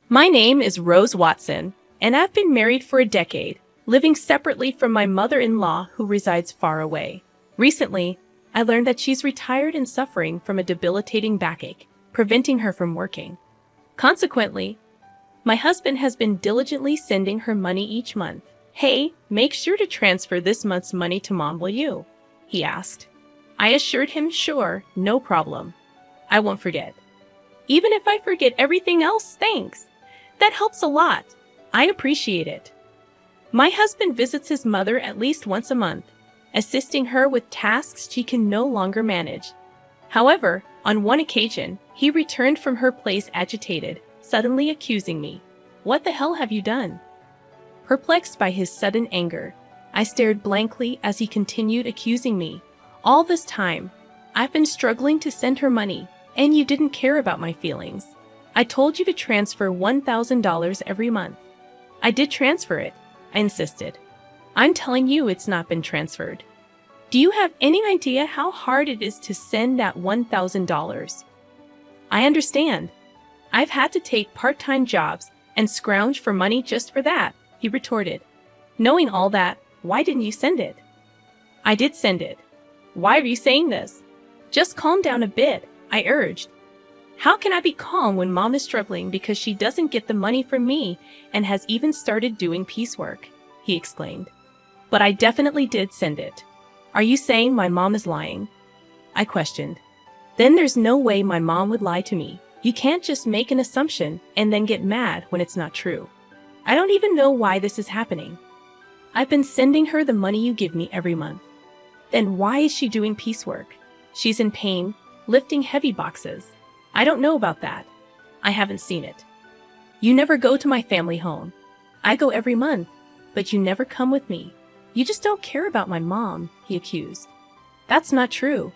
My name is Rose Watson, and I've been married for a decade, living separately from my mother-in-law who resides far away. Recently, I learned that she's retired and suffering from a debilitating backache, preventing her from working. Consequently, my husband has been diligently sending her money each month. "Hey, make sure to transfer this month's money to Mom, will you?" he asked. I assured him, "Sure, no problem. I won't forget." "Even if I forget everything else, thanks. That helps a lot. I appreciate it." My husband visits his mother at least once a month, assisting her with tasks she can no longer manage. However, on one occasion, he returned from her place agitated, suddenly accusing me. "What the hell have you done?" Perplexed by his sudden anger, I stared blankly as he continued accusing me. "All this time, I've been struggling to send her money, and you didn't care about my feelings. I told you to transfer $1,000 every month." "I did transfer it," I insisted. "I'm telling you it's not been transferred. Do you have any idea how hard it is to send that $1,000? I understand. I've had to take part-time jobs and scrounge for money just for that," he retorted. "Knowing all that, why didn't you send it?" "I did send it. Why are you saying this?" "Just calm down a bit," I urged. "How can I be calm when Mom is struggling because she doesn't get the money from me and has even started doing piecework?" he exclaimed. "But I definitely did send it. Are you saying my mom is lying?" I questioned. "Then there's no way my mom would lie to me. You can't just make an assumption and then get mad when it's not true. I don't even know why this is happening. I've been sending her the money you give me every month. Then why is she doing piecework? She's in pain, lifting heavy boxes. I don't know about that. I haven't seen it. You never go to my family home. I go every month, but you never come with me. You just don't care about my mom," he accused. "That's not true.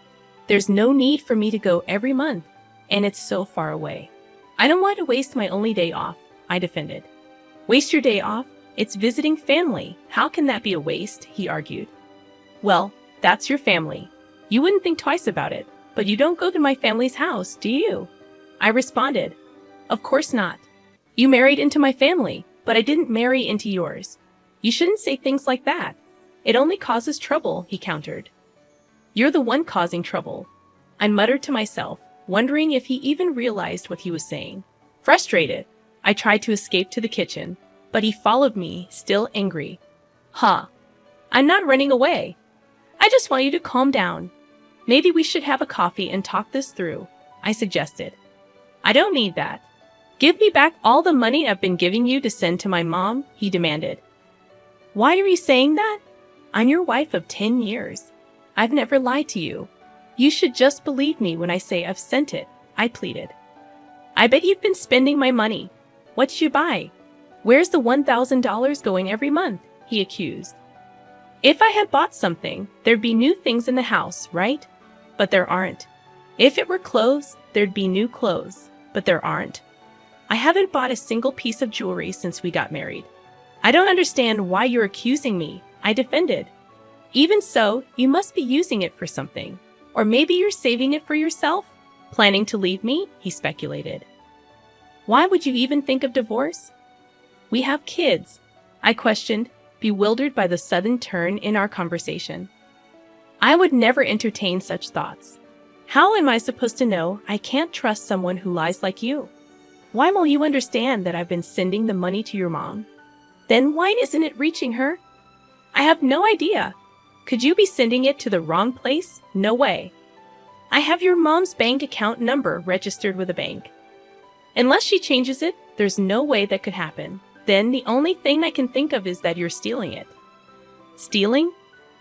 There's no need for me to go every month, and it's so far away. I don't want to waste my only day off," I defended. "Waste your day off? It's visiting family. How can that be a waste?" he argued. "Well, that's your family. You wouldn't think twice about it, but you don't go to my family's house, do you?" I responded. "Of course not. You married into my family, but I didn't marry into yours. You shouldn't say things like that. It only causes trouble," he countered. "You're the one causing trouble," I muttered to myself, wondering if he even realized what he was saying. Frustrated, I tried to escape to the kitchen, but he followed me, still angry. "Huh. I'm not running away. I just want you to calm down. Maybe we should have a coffee and talk this through," I suggested. "I don't need that. Give me back all the money I've been giving you to send to my mom," he demanded. "Why are you saying that? I'm your wife of 10 years. I've never lied to you. You should just believe me when I say I've sent it," I pleaded. "I bet you've been spending my money. What did you buy? Where's the $1,000 going every month?" he accused. "If I had bought something, there'd be new things in the house, right? But there aren't. If it were clothes, there'd be new clothes, but there aren't. I haven't bought a single piece of jewelry since we got married." "I don't understand why you're accusing me," I defended. "Even so, you must be using it for something. Or maybe you're saving it for yourself? Planning to leave me?" he speculated. "Why would you even think of divorce? We have kids," I questioned, bewildered by the sudden turn in our conversation. "I would never entertain such thoughts. How am I supposed to know I can't trust someone who lies like you? Why won't you understand that I've been sending the money to your mom? Then why isn't it reaching her? I have no idea. Could you be sending it to the wrong place? No way. I have your mom's bank account number registered with a bank. Unless she changes it, there's no way that could happen. Then the only thing I can think of is that you're stealing it." "Stealing?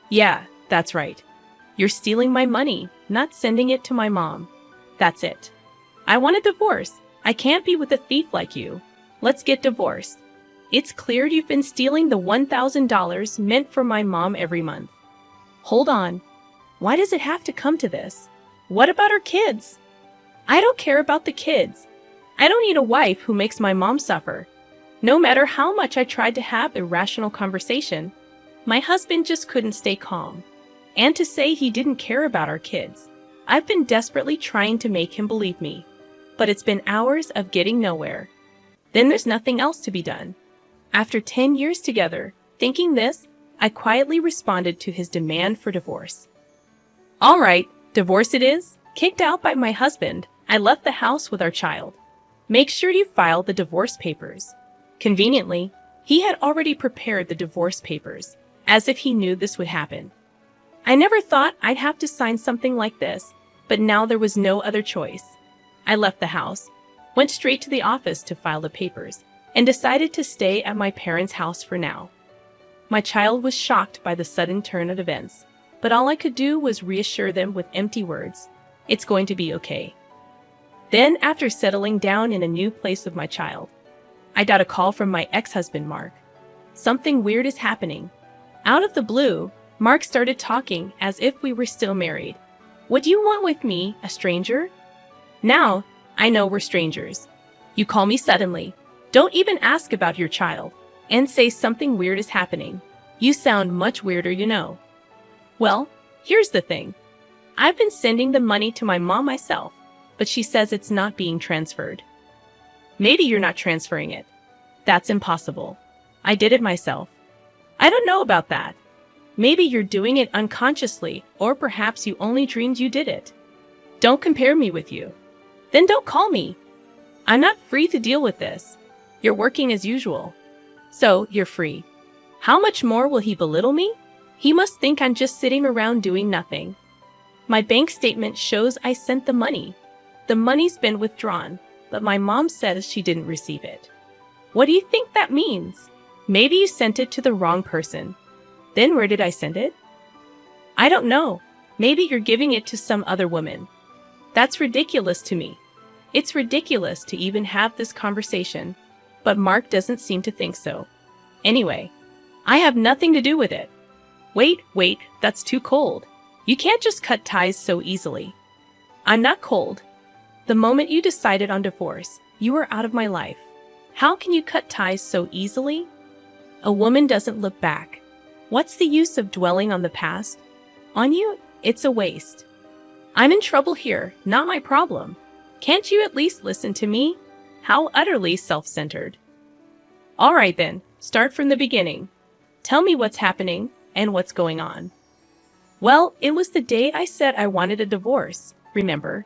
Yeah, that's right. You're stealing my money, not sending it to my mom. That's it. I want a divorce. I can't be with a thief like you. Let's get divorced. It's clear you've been stealing the $1,000 meant for my mom every month." "Hold on. Why does it have to come to this? What about our kids?" "I don't care about the kids. I don't need a wife who makes my mom suffer." No matter how much I tried to have a rational conversation, my husband just couldn't stay calm. And to say he didn't care about our kids, I've been desperately trying to make him believe me. But it's been hours of getting nowhere. Then there's nothing else to be done. After 10 years together, thinking this, I quietly responded to his demand for divorce. All right, divorce it is. Kicked out by my husband, I left the house with our child. Make sure you file the divorce papers. Conveniently, he had already prepared the divorce papers, as if he knew this would happen. I never thought I'd have to sign something like this, but now there was no other choice. I left the house, went straight to the office to file the papers, and decided to stay at my parents' house for now. My child was shocked by the sudden turn of events, but all I could do was reassure them with empty words. It's going to be okay. Then, after settling down in a new place with my child, I got a call from my ex-husband, Mark. Something weird is happening. Out of the blue, Mark started talking as if we were still married. What do you want with me, a stranger? Now, I know we're strangers. You call me suddenly. Don't even ask about your child, and say something weird is happening. You sound much weirder, you know. Well, here's the thing. I've been sending the money to my mom myself, but she says it's not being transferred. Maybe you're not transferring it. That's impossible. I did it myself. I don't know about that. Maybe you're doing it unconsciously, or perhaps you only dreamed you did it. Don't compare me with you. Then don't call me. I'm not free to deal with this. You're working as usual. So, you're free. How much more will he belittle me? He must think I'm just sitting around doing nothing. My bank statement shows I sent the money. The money's been withdrawn, but my mom says she didn't receive it. What do you think that means? Maybe you sent it to the wrong person. Then where did I send it? I don't know. Maybe you're giving it to some other woman. That's ridiculous to me. It's ridiculous to even have this conversation, but Mark doesn't seem to think so. Anyway, I have nothing to do with it. Wait, that's too cold. You can't just cut ties so easily. I'm not cold. The moment you decided on divorce, you were out of my life. How can you cut ties so easily? A woman doesn't look back. What's the use of dwelling on the past? On you, it's a waste. I'm in trouble here, not my problem. Can't you at least listen to me? How utterly self-centered. All right then, start from the beginning. Tell me what's happening and what's going on. Well, it was the day I said I wanted a divorce, remember?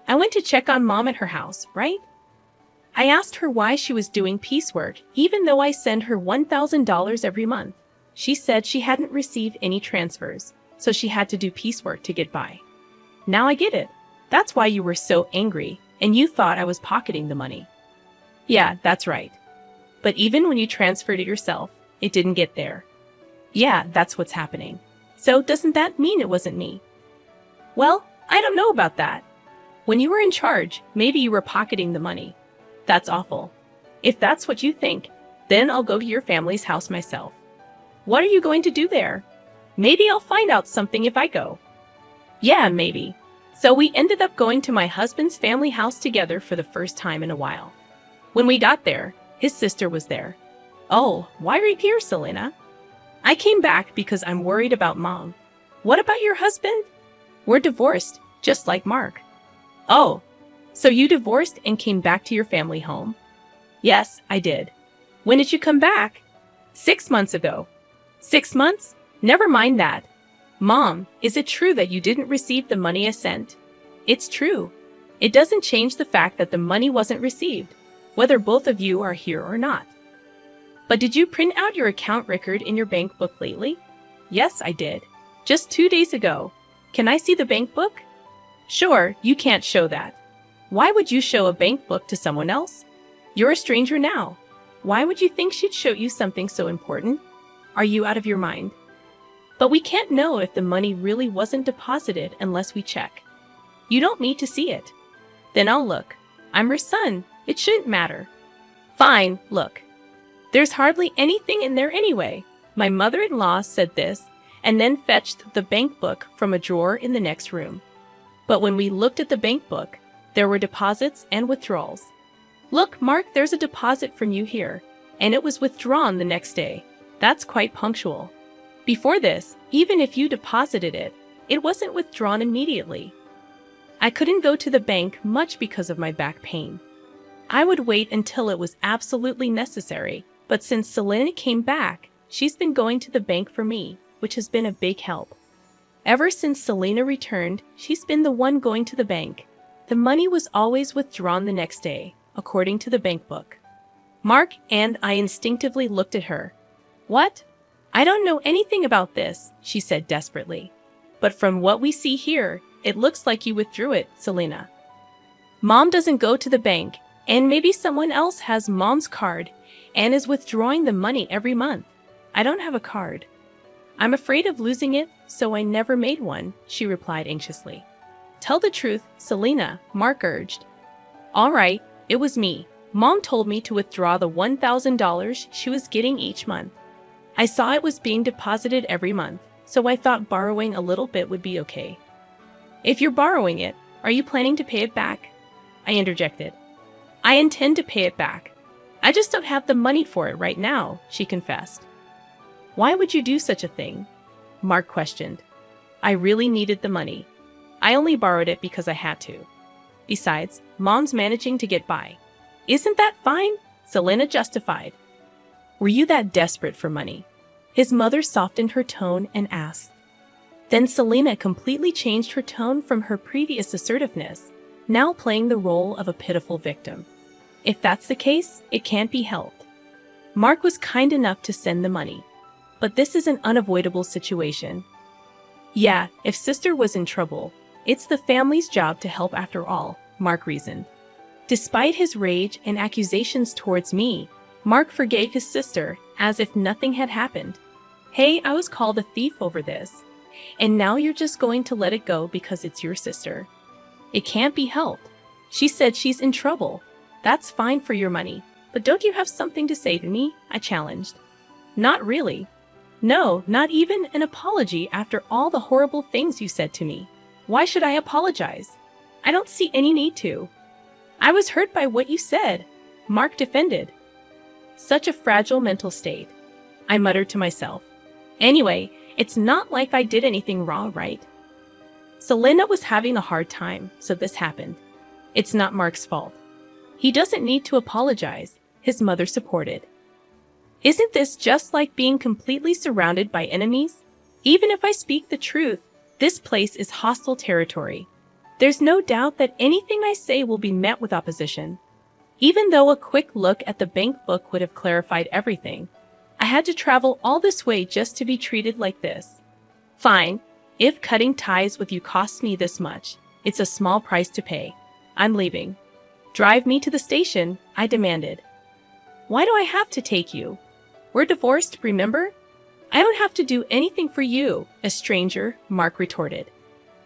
I went to check on Mom at her house, right? I asked her why she was doing piecework, even though I send her $1,000 every month. She said she hadn't received any transfers, so she had to do piecework to get by. Now I get it. That's why you were so angry, and you thought I was pocketing the money. Yeah, that's right. But even when you transferred it yourself, it didn't get there. Yeah, that's what's happening. So doesn't that mean it wasn't me? Well, I don't know about that. When you were in charge, maybe you were pocketing the money. That's awful. If that's what you think, then I'll go to your family's house myself. What are you going to do there? Maybe I'll find out something if I go. Yeah, maybe. So we ended up going to my husband's family house together for the first time in a while. When we got there, his sister was there. Oh, why are you here, Selena? I came back because I'm worried about Mom. What about your husband? We're divorced, just like Mark. Oh, so you divorced and came back to your family home? Yes, I did. When did you come back? 6 months ago. 6 months? Never mind that. Mom, is it true that you didn't receive the money I sent? It's true. It doesn't change the fact that the money wasn't received, whether both of you are here or not. But did you print out your account record in your bank book lately? Yes, I did. Just 2 days ago. Can I see the bank book? Sure, you can't show that. Why would you show a bank book to someone else? You're a stranger now. Why would you think she'd show you something so important? Are you out of your mind? But we can't know if the money really wasn't deposited unless we check. You don't need to see it. Then I'll look. I'm her son. It shouldn't matter. Fine, look. There's hardly anything in there anyway. My mother-in-law said this, and then fetched the bank book from a drawer in the next room. But when we looked at the bank book, there were deposits and withdrawals. Look, Mark, there's a deposit from you here, and it was withdrawn the next day. That's quite punctual. Before this, even if you deposited it, it wasn't withdrawn immediately. I couldn't go to the bank much because of my back pain. I would wait until it was absolutely necessary, but since Selena came back, she's been going to the bank for me, which has been a big help. Ever since Selena returned, she's been the one going to the bank. The money was always withdrawn the next day, according to the bank book. Mark and I instinctively looked at her. What? I don't know anything about this, she said desperately. But from what we see here, it looks like you withdrew it, Selena. Mom doesn't go to the bank, and maybe someone else has Mom's card and is withdrawing the money every month. I don't have a card. I'm afraid of losing it, so I never made one, she replied anxiously. Tell the truth, Selena, Mark urged. All right, it was me. Mom told me to withdraw the $1,000 she was getting each month. I saw it was being deposited every month, so I thought borrowing a little bit would be okay. If you're borrowing it, are you planning to pay it back? I interjected. I intend to pay it back. I just don't have the money for it right now, she confessed. Why would you do such a thing? Mark questioned. I really needed the money. I only borrowed it because I had to. Besides, Mom's managing to get by. Isn't that fine? Selena justified. Were you that desperate for money? His mother softened her tone and asked. Then Selena completely changed her tone from her previous assertiveness, now playing the role of a pitiful victim. If that's the case, it can't be helped. Mark was kind enough to send the money. But this is an unavoidable situation. Yeah, if sister was in trouble, it's the family's job to help after all, Mark reasoned. Despite his rage and accusations towards me, Mark forgave his sister as if nothing had happened. Hey, I was called a thief over this. And now you're just going to let it go because it's your sister. It can't be helped. She said she's in trouble. That's fine for your money, but don't you have something to say to me? I challenged. Not really. No, not even an apology after all the horrible things you said to me. Why should I apologize? I don't see any need to. I was hurt by what you said, Mark defended. Such a fragile mental state, I muttered to myself. Anyway, it's not like I did anything wrong, right? Selena was having a hard time, so this happened. It's not Mark's fault. He doesn't need to apologize, his mother supported. Isn't this just like being completely surrounded by enemies? Even if I speak the truth, this place is hostile territory. There's no doubt that anything I say will be met with opposition. Even though a quick look at the bank book would have clarified everything, I had to travel all this way just to be treated like this. Fine, if cutting ties with you costs me this much, it's a small price to pay. I'm leaving. Drive me to the station, I demanded. Why do I have to take you? We're divorced, remember? I don't have to do anything for you, a stranger, Mark retorted.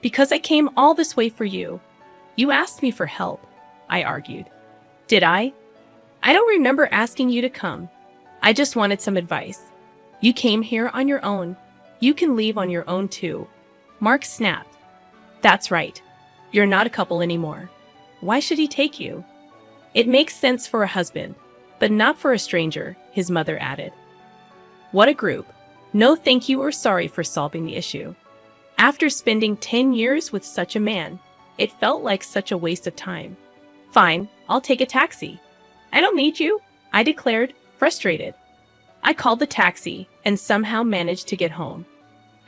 Because I came all this way for you. You asked me for help, I argued. Did I? I don't remember asking you to come. I just wanted some advice. You came here on your own. You can leave on your own too. Mark snapped. That's right. You're not a couple anymore. Why should he take you? It makes sense for a husband, but not for a stranger, his mother added. What a group. No thank you or sorry for solving the issue. After spending 10 years with such a man, it felt like such a waste of time. Fine, I'll take a taxi. I don't need you, I declared, frustrated. I called the taxi and somehow managed to get home.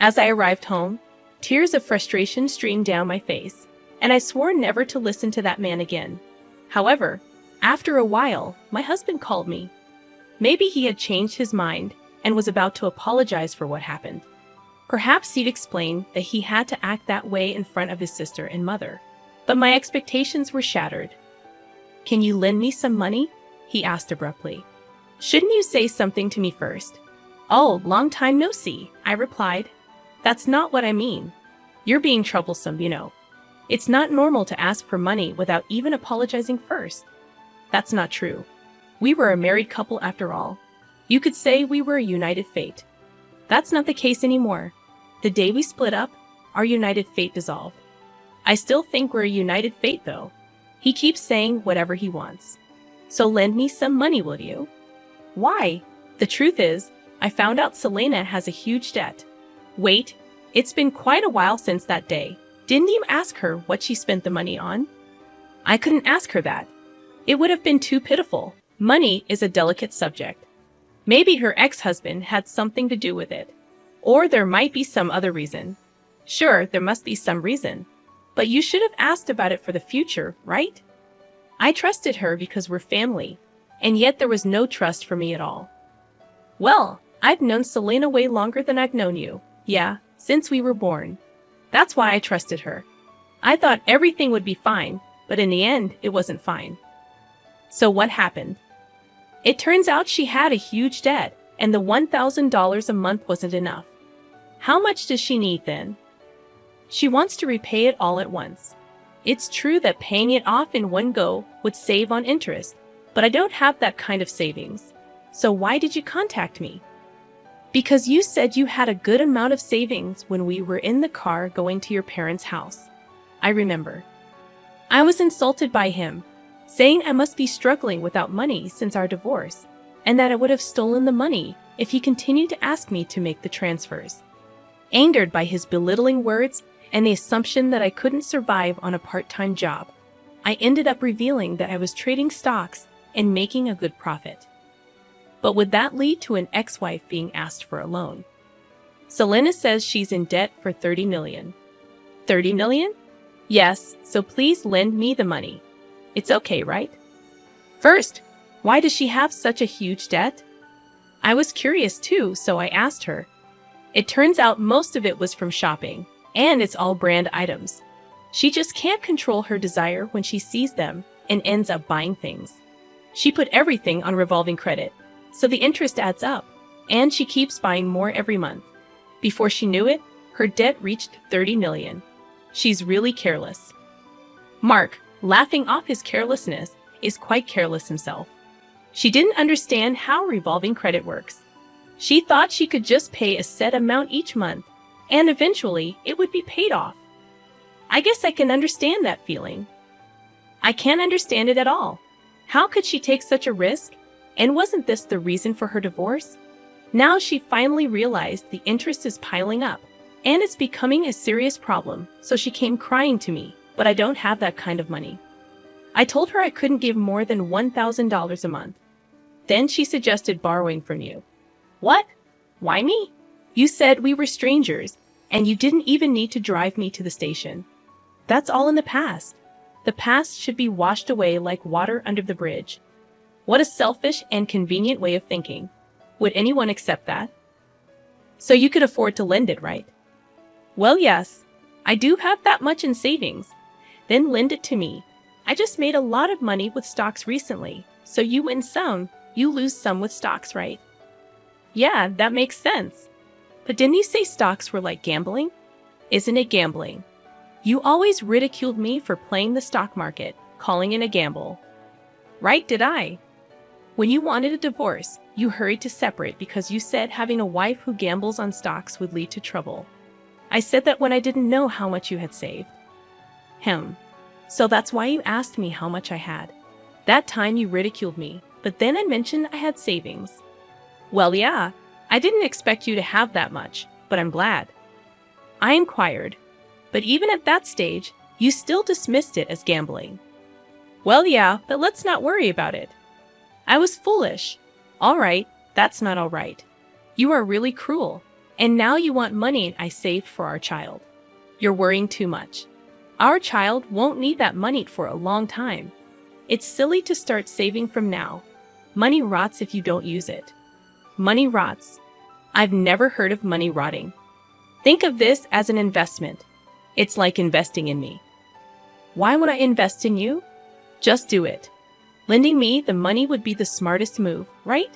As I arrived home, tears of frustration streamed down my face, and I swore never to listen to that man again. However, after a while, my husband called me. Maybe he had changed his mind and was about to apologize for what happened. Perhaps he'd explain that he had to act that way in front of his sister and mother. But my expectations were shattered. Can you lend me some money? He asked abruptly. Shouldn't you say something to me first? Oh, long time no see, I replied. That's not what I mean. You're being troublesome, you know. It's not normal to ask for money without even apologizing first. That's not true. We were a married couple after all. You could say we were a united fate. That's not the case anymore. The day we split up, our united fate dissolved. I still think we're a united fate, though. He keeps saying whatever he wants. So lend me some money, will you? Why? The truth is, I found out Selena has a huge debt. Wait, it's been quite a while since that day. Didn't you ask her what she spent the money on? I couldn't ask her that. It would have been too pitiful. Money is a delicate subject. Maybe her ex-husband had something to do with it. Or there might be some other reason. Sure, there must be some reason. But you should have asked about it for the future, right? I trusted her because we're family, and yet there was no trust for me at all. Well, I've known Selena way longer than I've known you. Yeah, since we were born. That's why I trusted her. I thought everything would be fine, but in the end, it wasn't fine. So what happened? It turns out she had a huge debt, and the $1,000 a month wasn't enough. How much does she need then? She wants to repay it all at once. It's true that paying it off in one go would save on interest, but I don't have that kind of savings. So why did you contact me? Because you said you had a good amount of savings when we were in the car going to your parents' house. I remember. I was insulted by him, saying I must be struggling without money since our divorce, and that I would have stolen the money if he continued to ask me to make the transfers. Angered by his belittling words and the assumption that I couldn't survive on a part-time job, I ended up revealing that I was trading stocks and making a good profit. But would that lead to an ex-wife being asked for a loan? Selena says she's in debt for $30 million. $30 million? Yes, so please lend me the money. It's okay, right? First, why does she have such a huge debt? I was curious too, so I asked her. It turns out most of it was from shopping, and it's all brand items. She just can't control her desire when she sees them and ends up buying things. She put everything on revolving credit, so the interest adds up, and she keeps buying more every month. Before she knew it, her debt reached $30 million. She's really careless. Mark, laughing off his carelessness, is quite careless himself. She didn't understand how revolving credit works. She thought she could just pay a set amount each month, and eventually it would be paid off. I guess I can understand that feeling. I can't understand it at all. How could she take such a risk? And wasn't this the reason for her divorce? Now she finally realized the interest is piling up, and it's becoming a serious problem, so she came crying to me, but I don't have that kind of money. I told her I couldn't give more than $1,000 a month. Then she suggested borrowing from you. What? Why me? You said we were strangers, and you didn't even need to drive me to the station. That's all in the past. The past should be washed away like water under the bridge. What a selfish and convenient way of thinking. Would anyone accept that? So you could afford to lend it, right? Well, yes. I do have that much in savings. Then lend it to me. I just made a lot of money with stocks recently, so you win some, you lose some with stocks, right? Yeah, that makes sense. But didn't you say stocks were like gambling? Isn't it gambling? You always ridiculed me for playing the stock market, calling it a gamble. Right, did I? When you wanted a divorce, you hurried to separate because you said having a wife who gambles on stocks would lead to trouble. I said that when I didn't know how much you had saved. So that's why you asked me how much I had. That time you ridiculed me, but then I mentioned I had savings. Well, yeah, I didn't expect you to have that much, but I'm glad. I inquired, but even at that stage, you still dismissed it as gambling. Well, yeah, but let's not worry about it. I was foolish. All right, that's not all right. You are really cruel, and now you want money I saved for our child. You're worrying too much. Our child won't need that money for a long time. It's silly to start saving from now. Money rots if you don't use it. Money rots. I've never heard of money rotting. Think of this as an investment. It's like investing in me. Why would I invest in you? Just do it. Lending me the money would be the smartest move, right?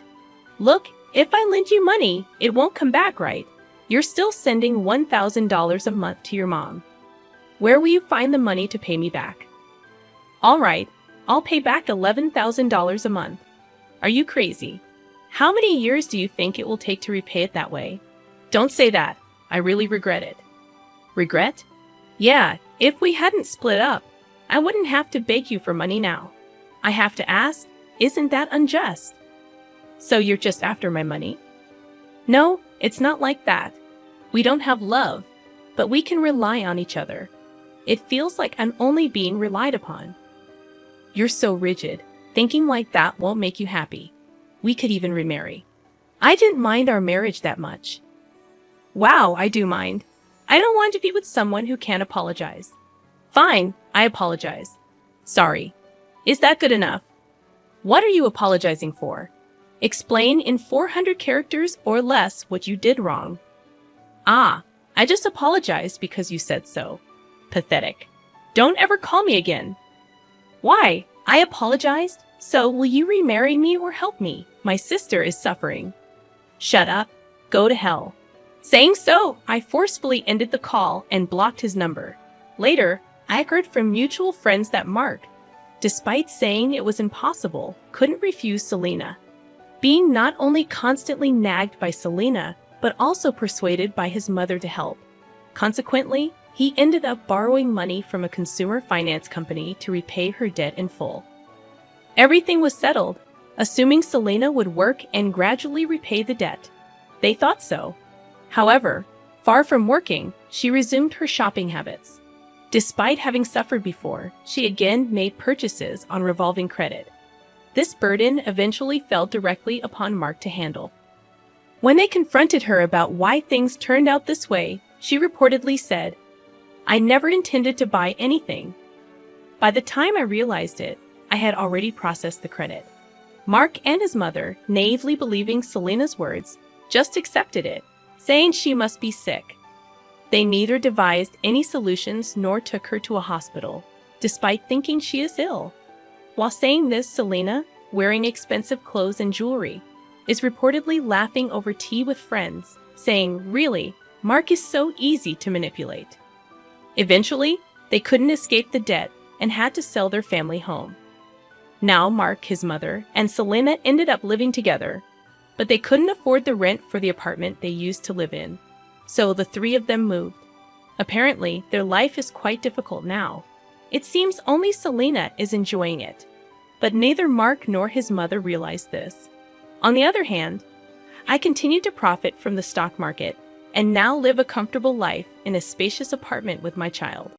Look, if I lend you money, it won't come back, right? You're still sending $1,000 a month to your mom. Where will you find the money to pay me back? All right, I'll pay back $11,000 a month. Are you crazy? How many years do you think it will take to repay it that way? Don't say that. I really regret it. Regret? Yeah, if we hadn't split up, I wouldn't have to beg you for money now. I have to ask, isn't that unjust? So you're just after my money? No, it's not like that. We don't have love, but we can rely on each other. It feels like I'm only being relied upon. You're so rigid. Thinking like that won't make you happy. We could even remarry. I didn't mind our marriage that much. Wow, I do mind. I don't want to be with someone who can't apologize. Fine, I apologize. Sorry. Is that good enough? What are you apologizing for? Explain in 400 characters or less what you did wrong. Ah, I just apologized because you said so. Pathetic. Don't ever call me again. Why? I apologized? So will you remarry me or help me? My sister is suffering. Shut up. Go to hell. Saying so, I forcefully ended the call and blocked his number. Later, I heard from mutual friends that Mark, despite saying it was impossible, couldn't refuse Selena. Being not only constantly nagged by Selena, but also persuaded by his mother to help. Consequently, he ended up borrowing money from a consumer finance company to repay her debt in full. Everything was settled, assuming Selena would work and gradually repay the debt. They thought so. However, far from working, she resumed her shopping habits. Despite having suffered before, she again made purchases on revolving credit. This burden eventually fell directly upon Mark to handle. When they confronted her about why things turned out this way, she reportedly said, "I never intended to buy anything." By the time I realized it, I had already processed the credit. Mark and his mother, naively believing Selena's words, just accepted it, saying she must be sick. They neither devised any solutions nor took her to a hospital, despite thinking she is ill. While saying this, Selena, wearing expensive clothes and jewelry, is reportedly laughing over tea with friends, saying, "Really, Mark is so easy to manipulate." Eventually, they couldn't escape the debt and had to sell their family home. Now Mark, his mother, and Selena ended up living together, but they couldn't afford the rent for the apartment they used to live in. So the three of them moved. Apparently, their life is quite difficult now. It seems only Selena is enjoying it. But neither Mark nor his mother realized this. On the other hand, I continue to profit from the stock market and now live a comfortable life in a spacious apartment with my child.